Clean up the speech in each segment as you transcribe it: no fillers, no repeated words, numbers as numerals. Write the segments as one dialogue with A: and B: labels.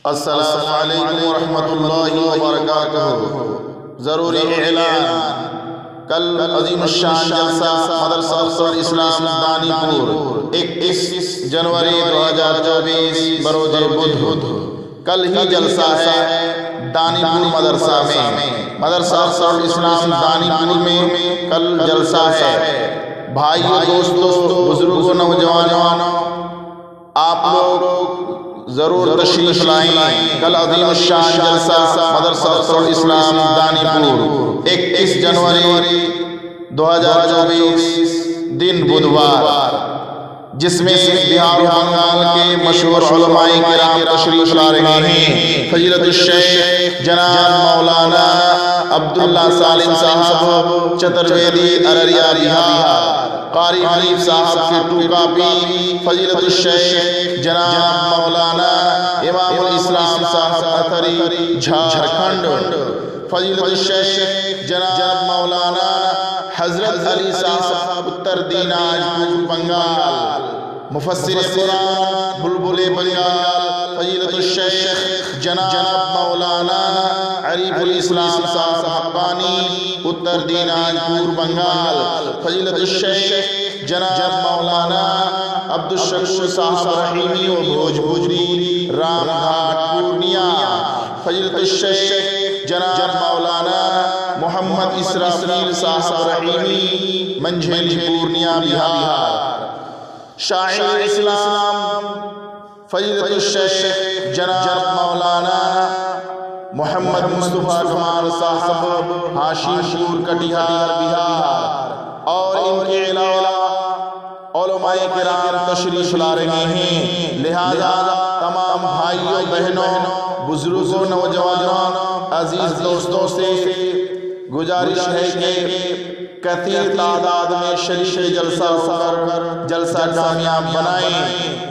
A: السلام علیکم ورحمۃ اللہ وبرکاتہ۔ ضروری اعلان، کل عظیم الشان جلسہ مدرسہ افضل الاسلام دانی پور 21 جنوری 2024 بروز بدھ، کل ہی جلسہ ہے دانی پور مدرسہ میں، مدرسہ افضل الاسلام دانی پور میں کل جلسہ ہے۔ بھائیو، دوستو، بزرگوں، نوجوانوں، آپ لوگ ضرور تشریف لائیں۔ کل عظیم الشان جلسہ مدرسہ افضل الاسلام دانی پور 21 جنوری 2024 دن بدھوار، جس میں بہار و بنگال کے مشہور علماء کرام تشریف لا رہے ہیں۔ فضیلت الشیخ جناب مولانا عبداللہ سالم صاحب چترویدی ارریہ بہار، قاری حنیف صاحب کی کاپی، فضیلت الشیخ جناب مولانا امام الاسلام صاحب اتھری جھارکھنڈ، فضیلت الشیخ جناب مولانا حضرت علی صاحب اتر دیناج بنگال، مفسر قرآن بلبل بنگال، فضیلت الشیخ جناب مولانا عریف الاسلام صاحب حقانی اتر دیناج بنگال، فضیلت الشیخ جناب مولانا عبد الشکور صاحب رحیمی و بھوجپوری رام گھاٹ پورنیا، فضیلت الشیخ جناب مولانا محمد اسرافیل صاحب رحیمی منجھیلی پورنیا بہار، شاعر اسلام فضیلت الشیخ جناب مولانا محمد مصطفیٰ کمال صاحب ہاشم پور کٹیہار بہار، اور ان کے علاوہ علماء کرام تشریف لا رہے ہیں۔ لہذا تمام بھائیوں، بہنوں، بزرگوں، نوجوانوں، عزیز دوستوں سے گزارش ہے کہ کثیر تعداد میں شریک جلسہ ہو کر جلسہ کامیاب بنائیں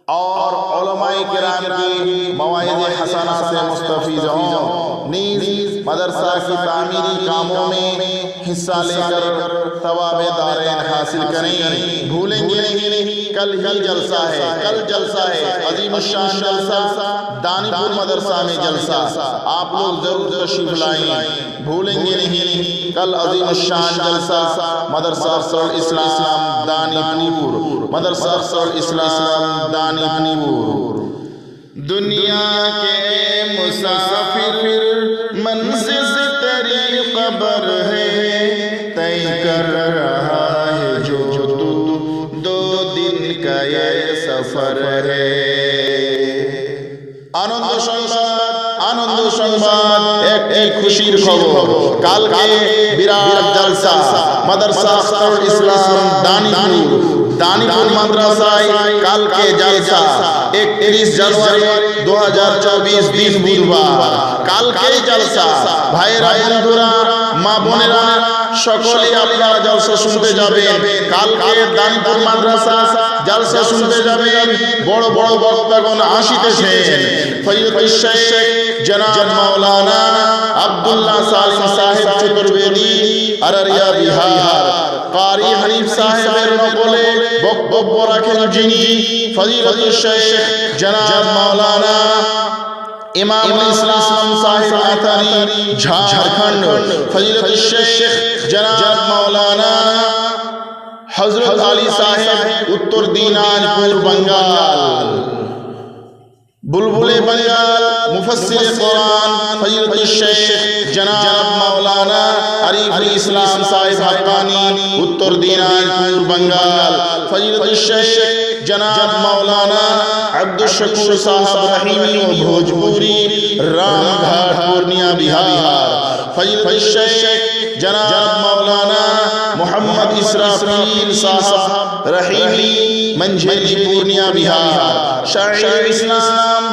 A: اور علماء کرام کی مواعظ حسنہ سے مستفید ہوں، نیز مدرسہ کی تعمیری کاموں میں حصہ لے کر ثواب دارین حاصل کریں۔ بھولیں گے نہیں، کل ہی جلسہ ہے، کل جلسہ ہے، عظیم الشان جلسہ دانی پور مدرسہ میں جلسہ، آپ لوگ ضرور تشریف لائیں۔ بھولیں گے نہیں، کل عظیم الشان جلسہ مدرسہ افضل الاسلام دانی پور، مدرسہ افضل الاسلام دانی پور۔ دنیا کے مسافر منزل تیری قبر ہے، طے کر رہا ہے جو دو دن کا یہ سفر ہے۔ আনন্দ সংবাদ, একটি খুশির খবর। কালকে বিরাট জলসা মাদ্রাসা আফজাল ইসলাম দানিপুর মাদ্রাসায় কালকে জলসা 31 জানুয়ারি 2024 দিন বুধবার, কালকে জলসা। ভাইরা, বন্ধুরা, মা বোনেরা, সকলেই আপনারা জলসা শুনতে যাবেন। কালকে দানিপুর মাদ্রাসা জলসা শুনতে যাবেন। বড় বড় বক্তাগণ আসিতেছেন। ফজলুল শেখ জনাব মাওলানা আব্দুল্লাহ সালিম সাহেব চতুর্বেদী আরারিয়া বিহার, কারি হানিফ সাহেবের নকলে বক্তব্য রাখেন যিনি ফজিলতুল শেখ জনাব মাওলানা ইমামুল ইসলাম সাহেব আতারি ঝাড়খণ্ড, ফজিলতুল শেখ জনাব মাওলানা হযরত আলী সাহেব উত্তর দিনাজপুর বাঙ্গাল, বুলবুলে বাঙ্গাল, মুফাসসির কোরআন ফজিলতুল শেখ জনাব মাওলানা আরিফুল ইসলাম সাহেব হাক্কানি উত্তর দিনাজপুর বাঙ্গাল, ফজিলতুল শেখ জনাব মাওলানা আব্দুল শকুর সাহেব রহিমি ও ভোজপুরি রামঘাট পূর্ণিয়া বিহার, ফজিলতুল শেখ জনাব মাওলানা মোহাম্মদ ইসরাফিল সাহেব রহিমি منجھیلی پورنیا بہار، شاعر اسلام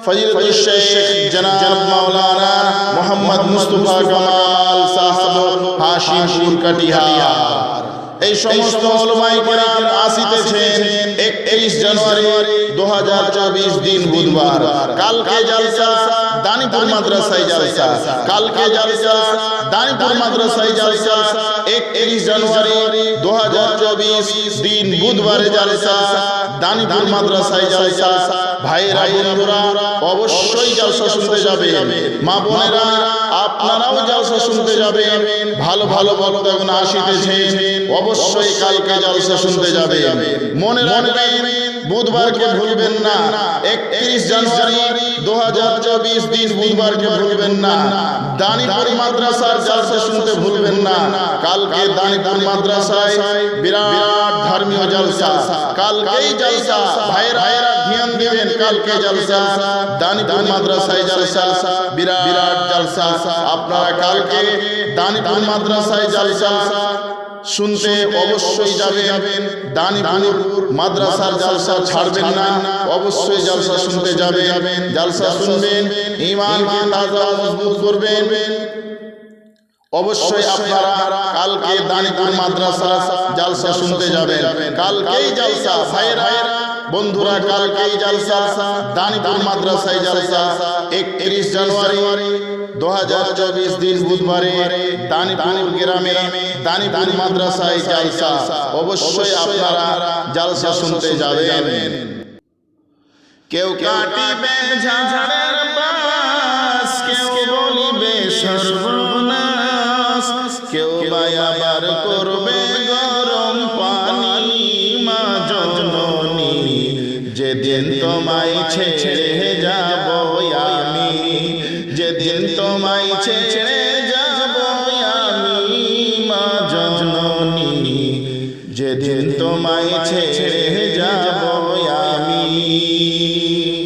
A: فضیلت الشیخ جناب مولانا محمد مصطفیٰ کمال صاحب ہاشم پور کٹیہار، এই সমস্ত উলামায়ে কেরাম আসিতেছেন 31 জানুয়ারি 2024 দিন বুধবার। কালকে জলসা দানিপুর মাদ্রাসায় জলসা, কালকে জলসা দানিপুর মাদ্রাসায় জলসা, 31 জানুয়ারি 2024 দিন বুধবারে জলসা দানিপুর মাদ্রাসায় জলসা। ভাইরা বন্ধুরা অবশ্যই জলসা শুনতে যাবেন, মা বোনেরা আপনারাও জলসা শুনতে যাবেন। ভালো ভালো বক্তাগণ আসিতেছেন, অবশ্যই কালকে জলসা শুনতে যাবেন। মনে রাখবেন বুধবারকে ভুলবেন না, 31 জানুয়ারি 2024 দিন বুধবারকে ভুলবেন না। দানিপুর মাদ্রাসার জলসা শুনতে ভুলবেন না। কালকে দানিপুর মাদ্রাসায় বিরাট ধর্মীয় জলসা, কালকেই জলসা। ভাইরা ধ্যান দিবেন, কালকে জলসা দানিপুর মাদ্রাসায় জলসা, বিরাট জলসা। আপনারা কালকে দানিপুর মাদ্রাসায় জলসা শুনতে অবশ্যই যাবেন। দানিপুর মাদ্রাসার জলসা ছাড়বেন না, অবশ্যই জলসা শুনতে যাবেন। জলসা শুনবেন, ঈমানকে তাজা মজবুত করবেন। অবশ্যই আপনারা কালকে দানিপুর মাদ্রাসা জলসা শুনতে যাবেন। কালকেই জলসা ভাইরা বন্ধুরা, কালকেই জলসা দানিপুর মাদ্রাসায় জলসা 31 জানুয়ারি 2024 দিন বুধবারে দানিপুর গ্রামে দানিপুর মাদ্রাসায় জলসা। অবশ্যই আপনারা জলসা শুনতে যাবেন। কেউ কাটিবে ঝাড়ের বাস, কেউ বলিবে সর্বনাশ, কেউ আবার করবে গরম পানি। মা জননী যেদিন তোমায় ছেড়ে যাব আমি, যেদিন তোমায় ছেড়ে যাব আমি। মা জননী যেদিন তোমায় ছেড়ে